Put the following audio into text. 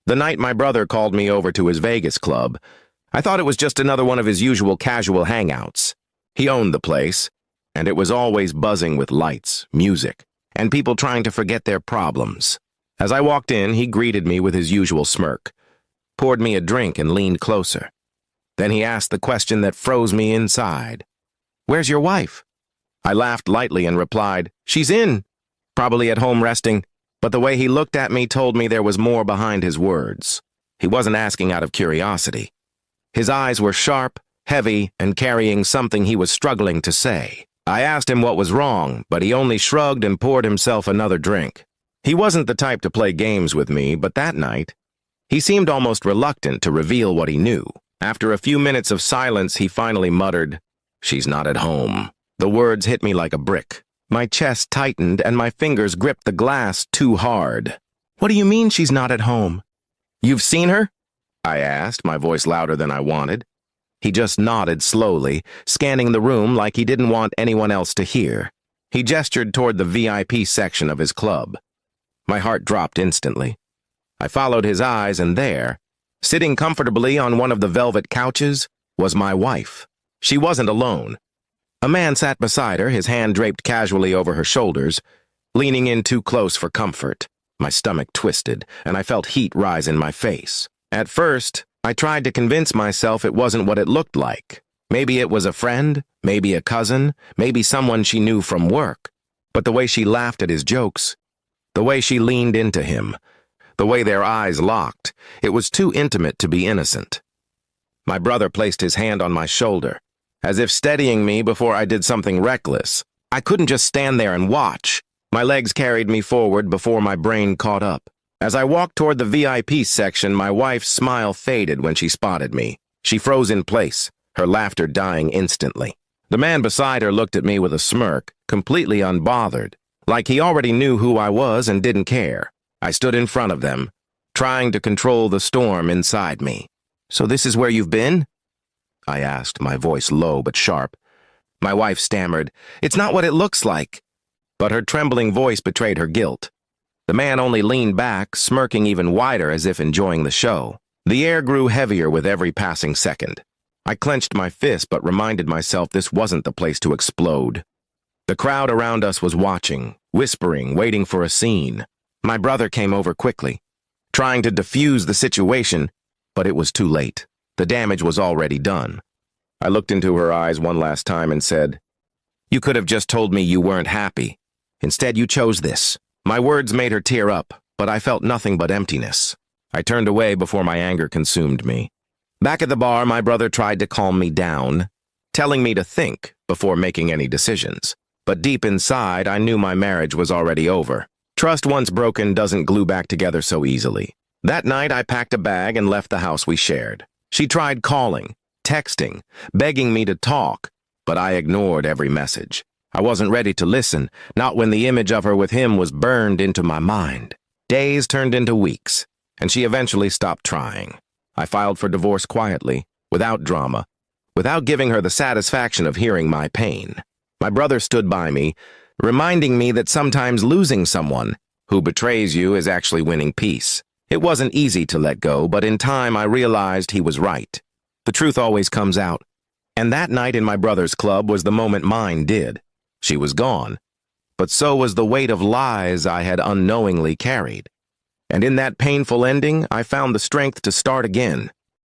The night my brother called me over to his Vegas club, I thought it was just another one of his usual casual hangouts. He owned the place, and it was always buzzing with lights, music, and people trying to forget their problems. As I walked in, he greeted me with his usual smirk, poured me a drink and leaned closer. Then he asked the question that froze me inside. "Where's your wife?" I laughed lightly and replied, "She's in, probably at home resting," but the way he looked at me told me there was more behind his words. He wasn't asking out of curiosity. His eyes were sharp, heavy, and carrying something he was struggling to say. I asked him what was wrong, but he only shrugged and poured himself another drink. He wasn't the type to play games with me, but that night, he seemed almost reluctant to reveal what he knew. After a few minutes of silence, he finally muttered, "She's not at home." The words hit me like a brick. My chest tightened and my fingers gripped the glass too hard. "What do you mean she's not at home?" "You've seen her?" I asked, my voice louder than I wanted. He just nodded slowly, scanning the room like he didn't want anyone else to hear. He gestured toward the VIP section of his club. My heart dropped instantly. I followed his eyes, and there, sitting comfortably on one of the velvet couches, was my wife. She wasn't alone. A man sat beside her, his hand draped casually over her shoulders, leaning in too close for comfort. My stomach twisted, and I felt heat rise in my face. At first, I tried to convince myself it wasn't what it looked like. Maybe it was a friend, maybe a cousin, maybe someone she knew from work. But the way she laughed at his jokes, the way she leaned into him, the way their eyes locked, it was too intimate to be innocent. My brother placed his hand on my shoulder, as if steadying me before I did something reckless. I couldn't just stand there and watch. My legs carried me forward before my brain caught up. As I walked toward the VIP section, my wife's smile faded when she spotted me. She froze in place, her laughter dying instantly. The man beside her looked at me with a smirk, completely unbothered, like he already knew who I was and didn't care. I stood in front of them, trying to control the storm inside me. "So this is where you've been?" I asked, my voice low but sharp. My wife stammered, "It's not what it looks like." But her trembling voice betrayed her guilt. The man only leaned back, smirking even wider as if enjoying the show. The air grew heavier with every passing second. I clenched my fist but reminded myself this wasn't the place to explode. The crowd around us was watching, whispering, waiting for a scene. My brother came over quickly, trying to defuse the situation, but it was too late. The damage was already done. I looked into her eyes one last time and said, "You could have just told me you weren't happy. Instead, you chose this." My words made her tear up, but I felt nothing but emptiness. I turned away before my anger consumed me. Back at the bar, my brother tried to calm me down, telling me to think before making any decisions. But deep inside, I knew my marriage was already over. Trust once broken doesn't glue back together so easily. That night, I packed a bag and left the house we shared. She tried calling, texting, begging me to talk, but I ignored every message. I wasn't ready to listen, not when the image of her with him was burned into my mind. Days turned into weeks, and she eventually stopped trying. I filed for divorce quietly, without drama, without giving her the satisfaction of hearing my pain. My brother stood by me, reminding me that sometimes losing someone who betrays you is actually winning peace. It wasn't easy to let go, but in time I realized he was right. The truth always comes out. And that night in my brother's club was the moment mine did. She was gone, but so was the weight of lies I had unknowingly carried. And in that painful ending, I found the strength to start again.